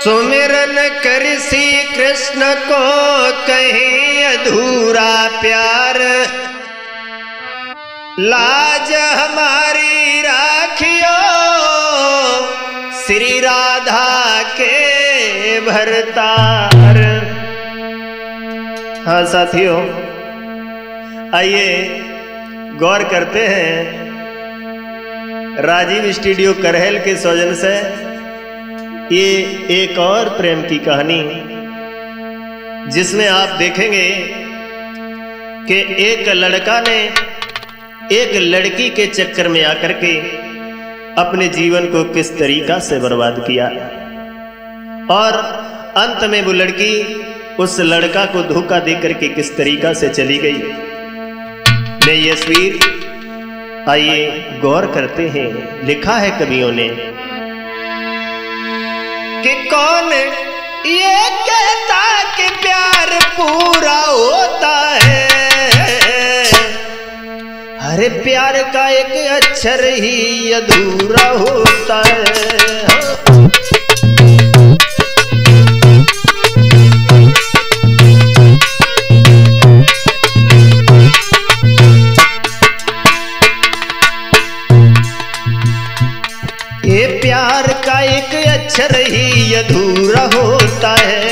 सुमिरन कर श्री कृष्ण को कहीं अधूरा प्यार, लाज हमारी राखियो श्री राधा के भरतार। हाँ साथियों, आइए गौर करते हैं राजीव स्टूडियो करहल के सौजन से ये एक और प्रेम की कहानी, जिसमें आप देखेंगे कि एक लड़का ने एक लड़की के चक्कर में आकर के अपने जीवन को किस तरीका से बर्बाद किया और अंत में वो लड़की उस लड़का को धोखा देकर के किस तरीका से चली गई। मैं ये तस्वीर आइए गौर करते हैं। लिखा है कवियों ने कि कौन ये कहता कि प्यार पूरा होता है, अरे प्यार का एक अक्षर ही अधूरा होता है। ये प्यार का एक अक्षर ही अधूरा होता है।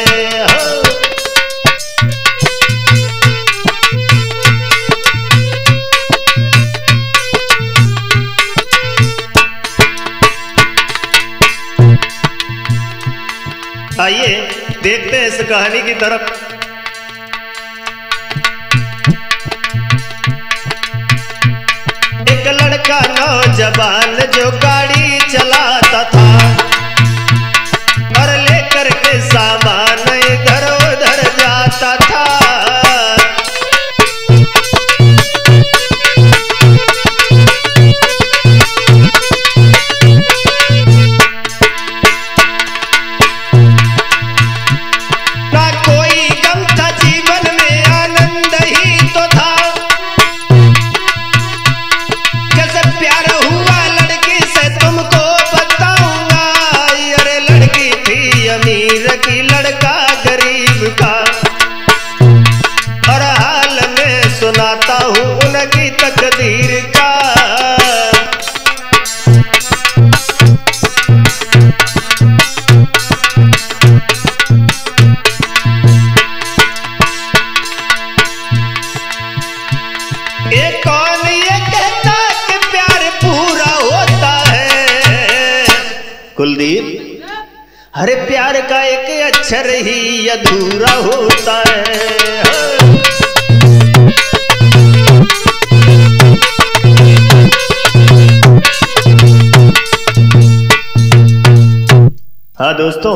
आइए देखते हैं इस कहानी की तरफ। एक लड़का नौजवान जो गाड़ी चलाता था और लेकर के सामान इधर उधर जाता था। ना कोई गम था जीवन में, आनंद ही तो था। कैसे प्यार हुआ लड़की से तुमको बताऊंगा। अरे लड़की थी अमीर की, लड़का गरीब का, और हाल में सुनाता हूं उनकी तकदीर का। एक कौन ये कहता कि प्यार पूरा होता है, कुलदीप, अरे प्यार का एक अक्षर ही अधूरा होता है। हाँ दोस्तों,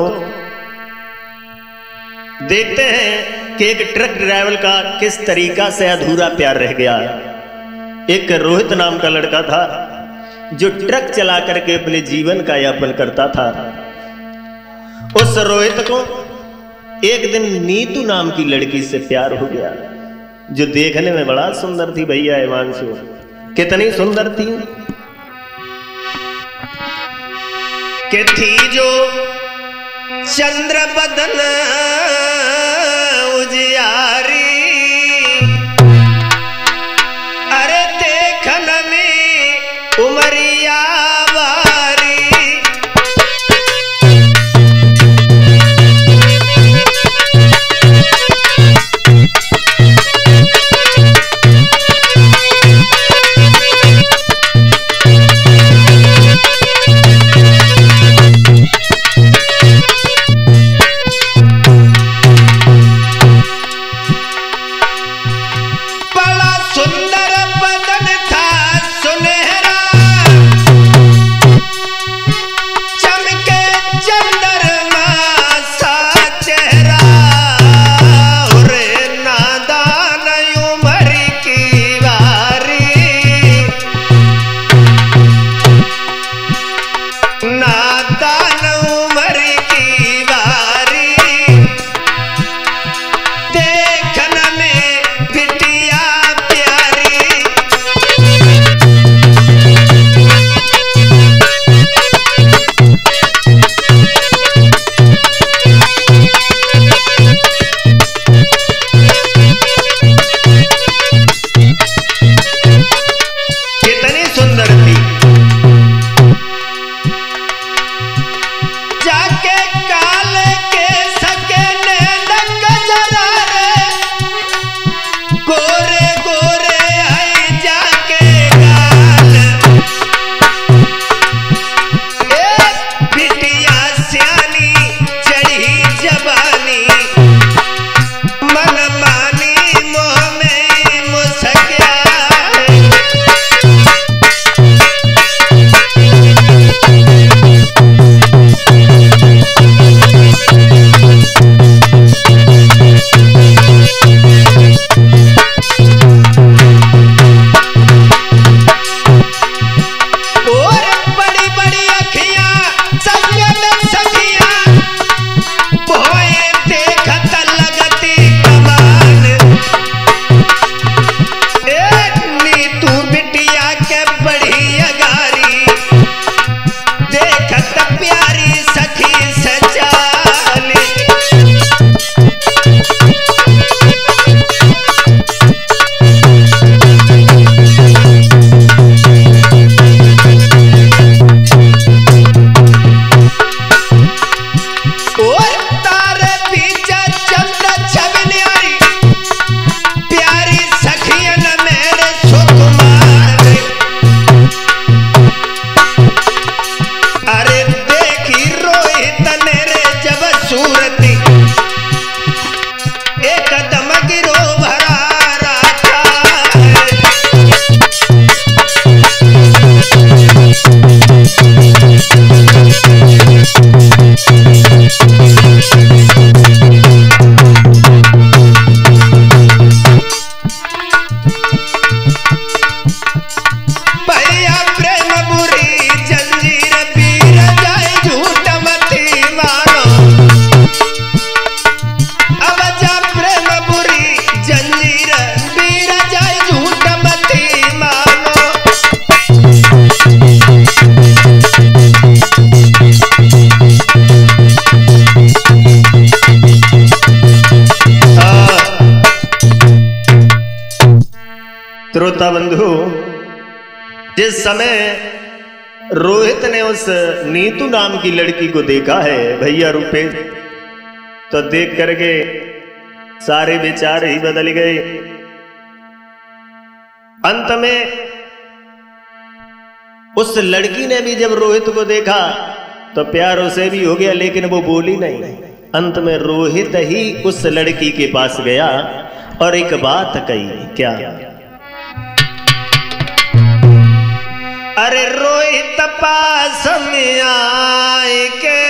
देखते हैं कि एक ट्रक ड्राइवर का किस तरीका से अधूरा प्यार रह गया। एक रोहित नाम का लड़का था जो ट्रक चला करके अपने जीवन का यापन करता था। उस रोहित को एक दिन नीतू नाम की लड़की से प्यार हो गया, जो देखने में बड़ा सुंदर थी। भैया हिमांशु, कितनी सुंदर थी कि थी जो चंद्र बदन उजियारी, अरे देखन में उमरिया बारी। श्रोता बंधु, जिस समय रोहित ने उस नीतू नाम की लड़की को देखा है भैया रूपे, तो देख करके सारे विचार ही बदल गए। अंत में उस लड़की ने भी जब रोहित को देखा तो प्यार उसे भी हो गया, लेकिन वो बोली नहीं। अंत में रोहित ही उस लड़की के पास गया और एक बात कही। क्या? अरे रोहित पास में आए के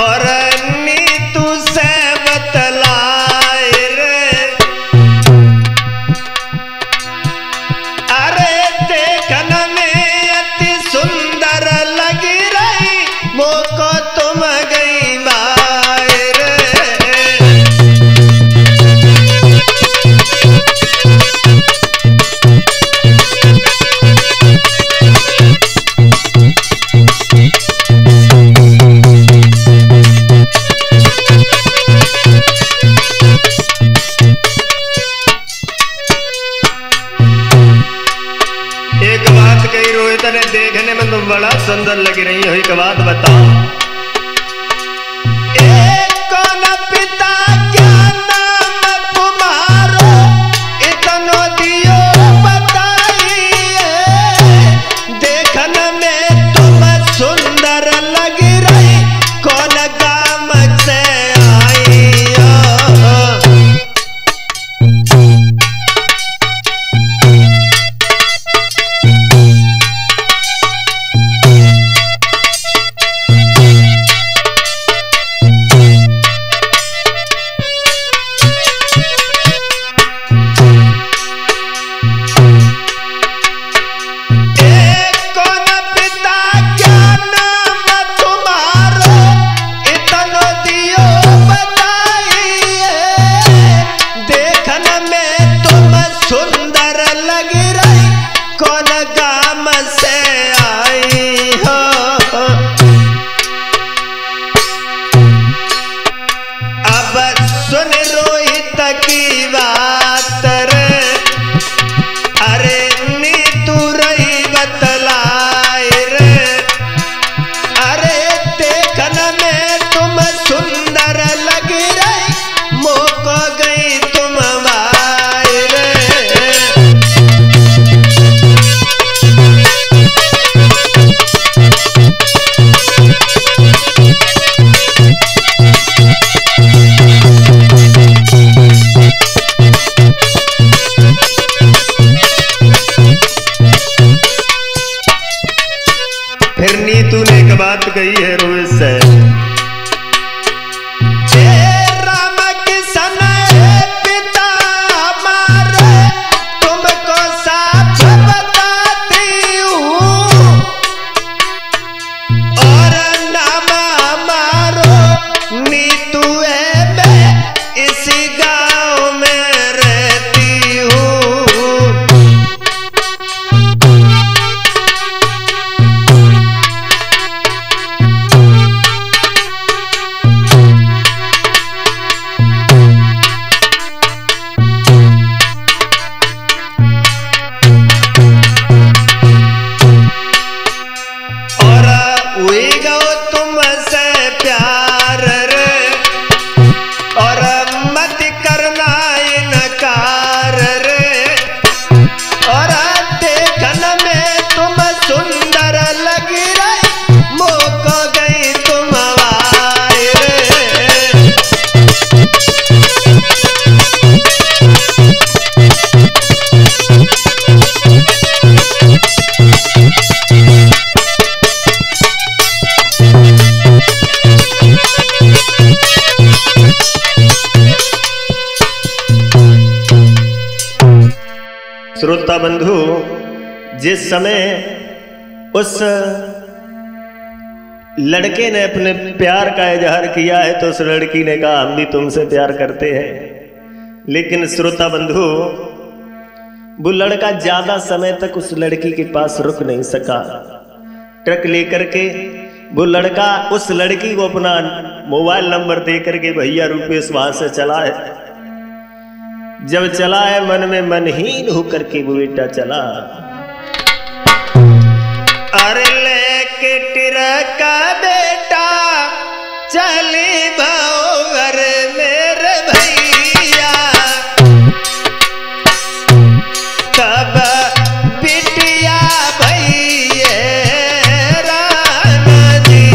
और नीतू से बतलाए रे, अरे देखने में अति सुंदर लगी रही, मोको तुम गई बाय रे। एक बात कही रोहित ने, देखने में तुम बड़ा सुंदर लग रही हो, एक बात बताओ, कौन पिता क्या नाम तुम्हारो, इतनो दियो बताइए, देखने में तुम सुंदर लग रही, कौन गाम से आई हो। सुन रोहित की बात रे, अरे नीतू रही बतलाए रे, अरे देखने में तुम सुंदर लग रही, मोको गई तुम बाय रे। फिर नीतू ने एक बात कही है रोहित से, राम किशन पिता हमारे, तुमको साफ बताती हूँ, और नाम हमारो नीतू है, मैं इसी गांव में रहती हूँ। श्रोता बंधु, जिस समय उस लड़के ने अपने प्यार का इजहार किया है तो उस लड़की ने कहा हम भी तुमसे प्यार करते हैं। लेकिन श्रोता बंधु, वो लड़का ज्यादा समय तक उस लड़की के पास रुक नहीं सका। ट्रक लेकर के वो लड़का उस लड़की को अपना मोबाइल नंबर दे करके भैया रुपेश वहां से चला है। जब चला है मन में मनहीन होकर के वो बेटा चला। अरे लेके टिरका बेटा चली भवर मेरे भैया, तब बिटिया भैया राम जी।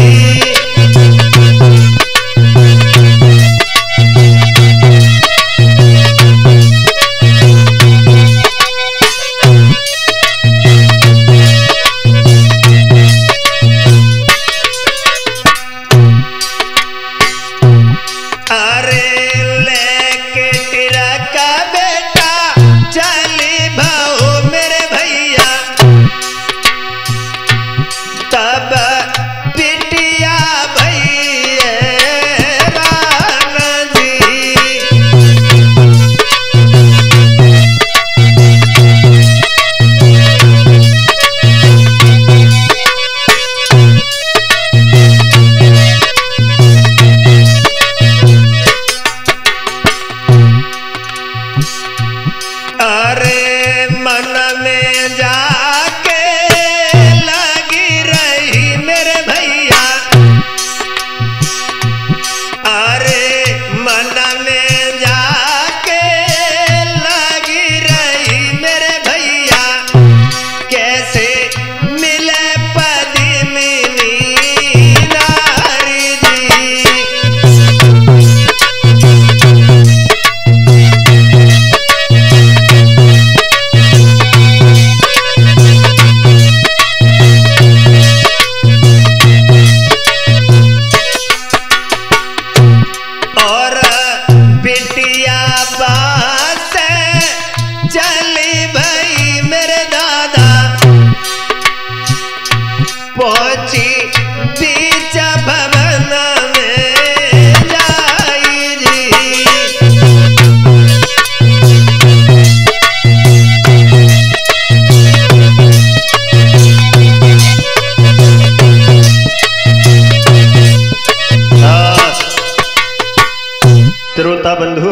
श्रोता बंधु,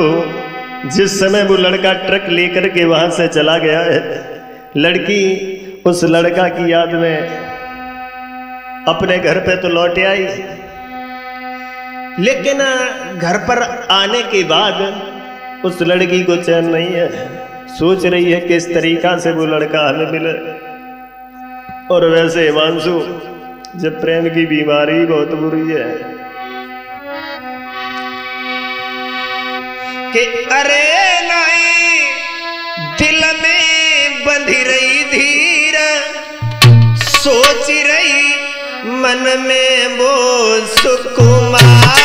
जिस समय वो लड़का ट्रक लेकर के वहां से चला गया है, लड़की उस लड़का की याद में अपने घर पे तो लौट आई, लेकिन घर पर आने के बाद उस लड़की को चैन नहीं है। सोच रही है किस तरीका से वो लड़का हमें मिले। और वैसे हिमांशु, जब प्रेम की बीमारी बहुत बुरी है कि अरे नहीं दिल में बंधी रही धीर, सोच रही मन में वो सुकुमारी।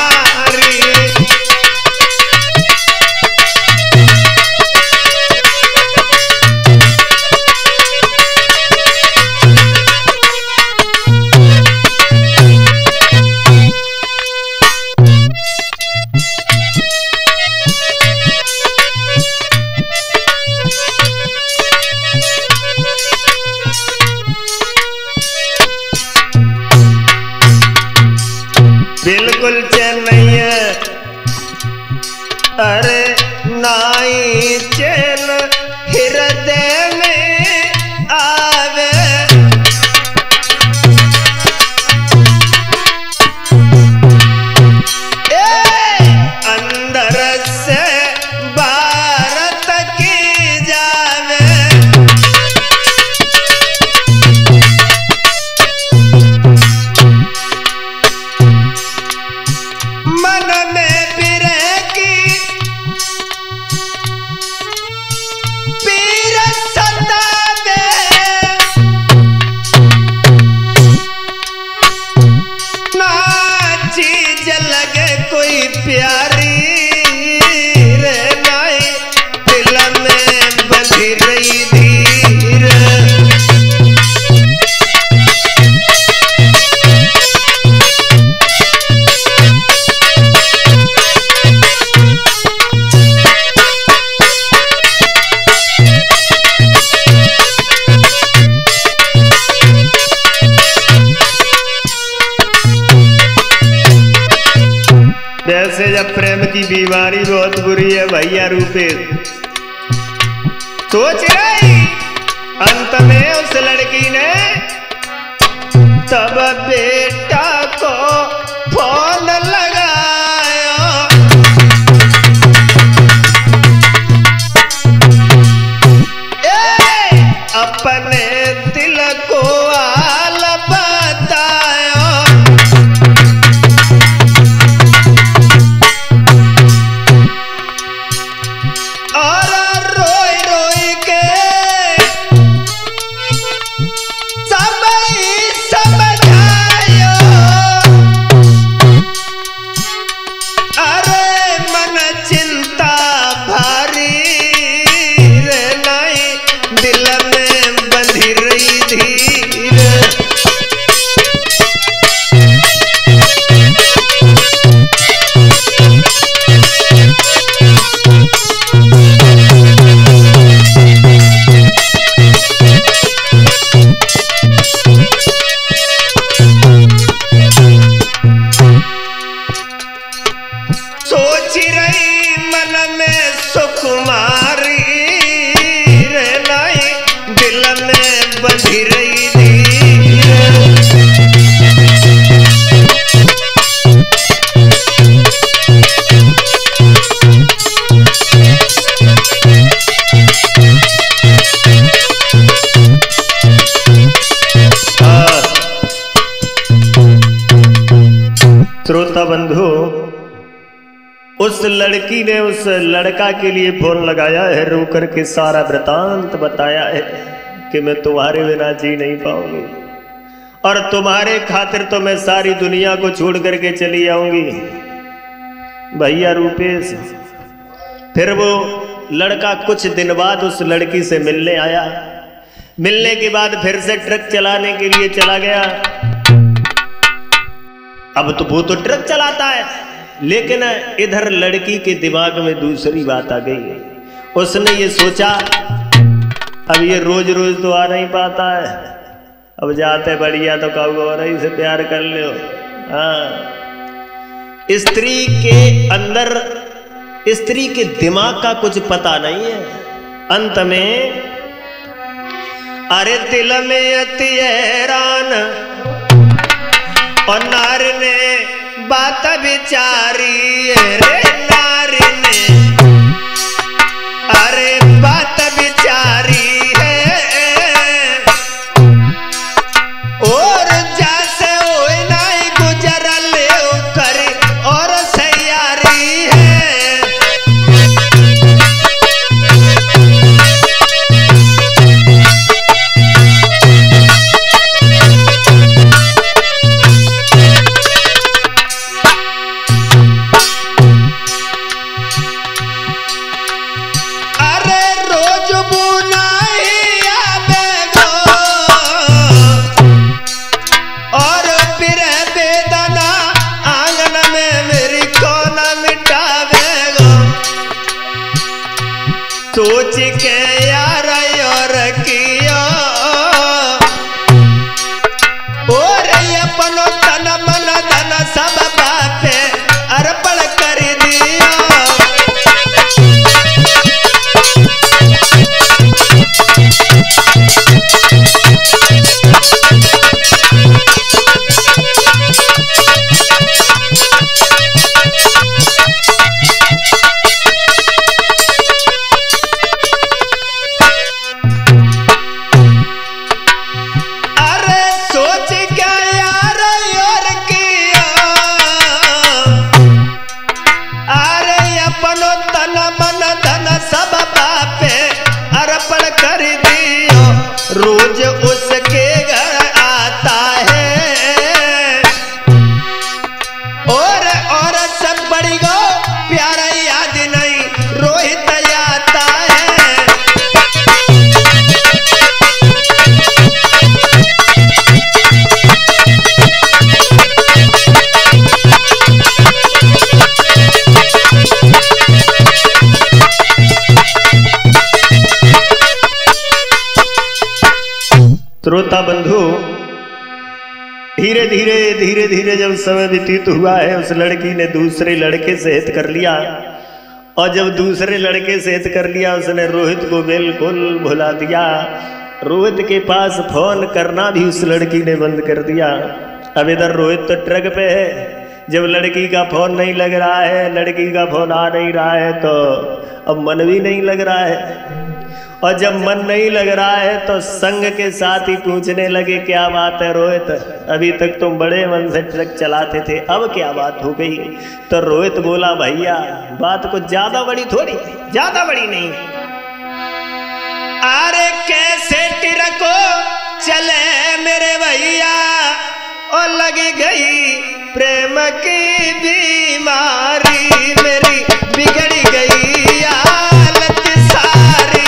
बिल्कुल चैन नहीं है, अरे नाई चैन हृदय में आवे। अंदर से बाहर तक जावे। मन में बिरह की पीर सतावे, ना चीज लगे कोई प्यारी रे, नाई दिल में बंधी रही धीर। वैसे जब प्रेम की बीमारी बहुत बुरी है भैया रूपेश, सोच रही अंत में उस लड़की ने तब बेटा को फोन लगाया। अपने दिल को हाल बताया। और रोई रोई के समझायो। अरे मन चिंता भारी रे नहीं दिल में बंधी रही धीर। सोच रही मन में सुकुमारी रे नहीं दिल में बंधी रही धीर। श्रोता बंधु, उस लड़की ने उस लड़का के लिए फोन लगाया है, रो करके सारा वृतांत बताया है कि मैं तुम्हारे बिना जी नहीं पाऊंगी और तुम्हारे खातिर तो मैं सारी दुनिया को छोड़ करके चली आऊंगी। भैया रूपेश, फिर वो लड़का कुछ दिन बाद उस लड़की से मिलने आया। मिलने के बाद फिर से ट्रक चलाने के लिए चला गया। अब तो वो तो ट्रक चलाता है, लेकिन इधर लड़की के दिमाग में दूसरी बात आ गई। उसने ये सोचा अब ये रोज रोज तो आ नहीं पाता है, अब जाते बढ़िया तो कहूँ और ही से प्यार कर लो। हाँ, स्त्री के अंदर स्त्री के दिमाग का कुछ पता नहीं है। अंत में अरे दिल में अति हैरान और नार ने बात विचारी रे नारी ने। अरे बात विचारी है और जैसे हो नहीं गुजर ले करे और सयारी है। सोच के यार और किया और अपनो तन मन धन सब बापे अर्पण कर दिया। रोज उसके घर आता है और सब बड़ी गो प्यारा याद नहीं रोहित आता है। श्रोता बंधु, धीरे धीरे जब समय व्यतीत हुआ है, उस लड़की ने दूसरे लड़के से हित कर लिया और जब दूसरे लड़के से हित कर लिया उसने रोहित को बिल्कुल भुला दिया। रोहित के पास फोन करना भी उस लड़की ने बंद कर दिया। अब इधर रोहित तो ट्रक पे है, जब लड़की का फोन नहीं लग रहा है, लड़की का फोन आ नहीं रहा है तो अब मन भी नहीं लग रहा है। और जब मन नहीं लग रहा है तो संग के साथ ही पूछने लगे क्या बात है रोहित, अभी तक तुम बड़े मन से ट्रक चलाते थे, अब क्या बात हो गई। तो रोहित बोला भैया बात कुछ ज्यादा बड़ी थोड़ी, ज्यादा बड़ी नहीं। अरे कैसे ट्रको चले मेरे भैया और लगी गई प्रेम की बीमारी, मेरी बिगड़ी गई हालत सारी।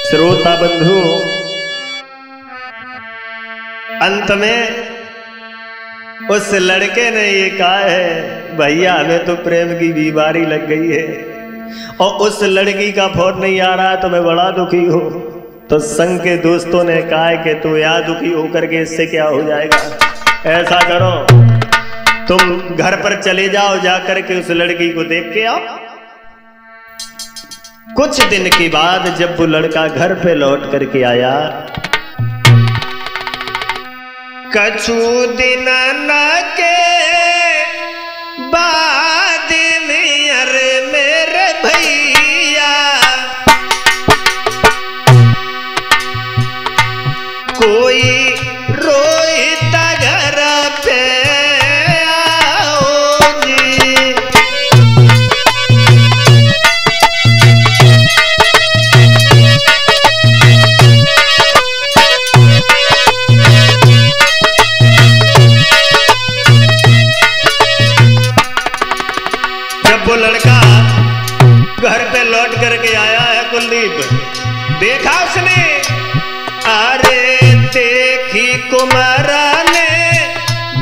श्रोता बंधु, अंत में उस लड़के ने ये कहा है भैया हमें तो प्रेम की बीमारी लग गई है और उस लड़की का फोन नहीं आ रहा तो मैं बड़ा दुखी हूं। तो संग के दोस्तों ने कहा है कि तू यहाँ दुखी होकर के इससे क्या हो जाएगा, ऐसा करो तुम घर पर चले जाओ, जाकर के उस लड़की को देख के आओ। कुछ दिन के बाद जब वो लड़का घर पे लौट करके आया, कछु दिन न के बाद में अरे मेरे भैया कोई रोहित घर पे देखा उसने, अरे देखी कुमारा ने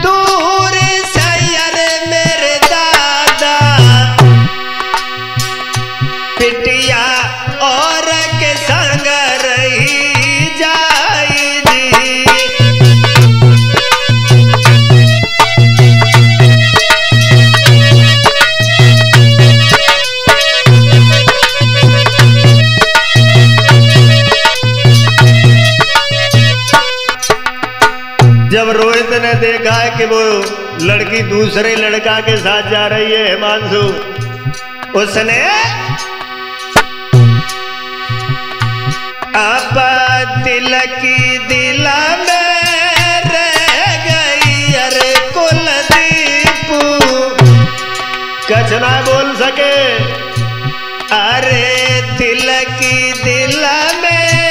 दूर से अरे मेरे दादा पिटिया और के संग रही जाएगी। जब रोहित ने देखा है कि वो लड़की दूसरे लड़का के साथ जा रही है हिमांशु, उसने अब दिल की दिला में रह गई अरे कुलदीप, कुछ ना बोल सके, अरे दिल की दिला में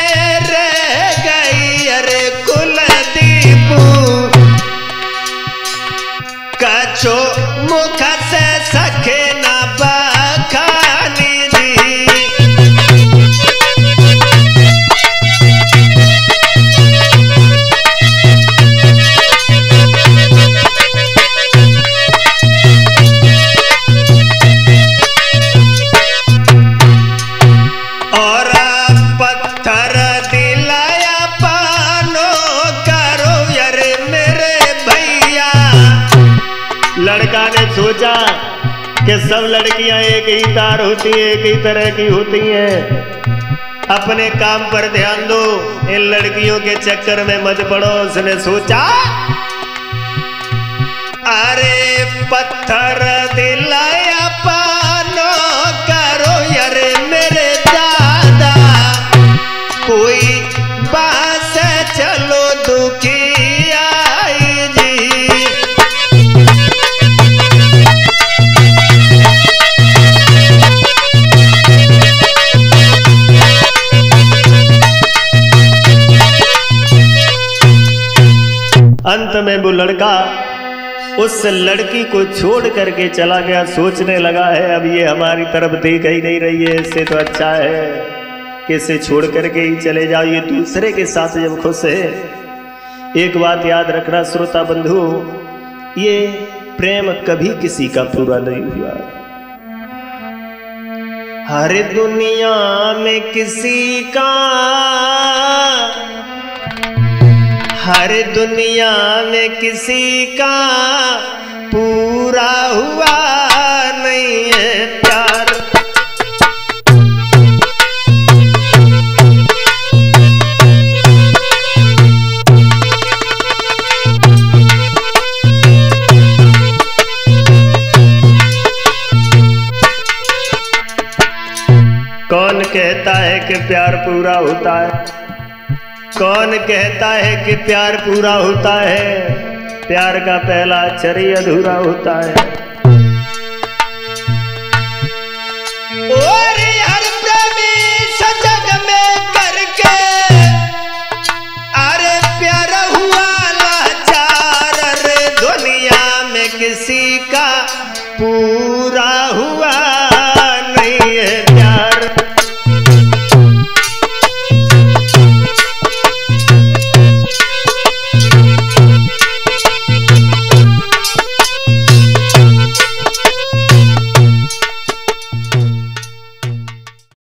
ने सोचा कि सब लड़कियां एक ही तार होती है, एक ही तरह की होती हैं, अपने काम पर ध्यान दो, इन लड़कियों के चक्कर में मत पड़ो। उसने सोचा अरे पत्थर दिलाया पानो करो यार मेरे दादा, कोई बात चलो दुखी आई जी। अंत में वो लड़का उस लड़की को छोड़ करके चला गया। सोचने लगा है अब ये हमारी तरफ देख ही नहीं रही है, इससे तो अच्छा है कि इसे छोड़ करके ही चले जाओ, ये दूसरे के साथ जब खुश है। एक बात याद रखना श्रोता बंधु, ये प्रेम कभी किसी का पूरा नहीं हुआ। हर दुनिया में किसी का, हर दुनिया में किसी का पूरा हुआ नहीं है प्यार। कौन कहता है कि प्यार पूरा होता है? कौन कहता है कि प्यार पूरा होता है? प्यार का पहला अक्षर ही अधूरा होता है।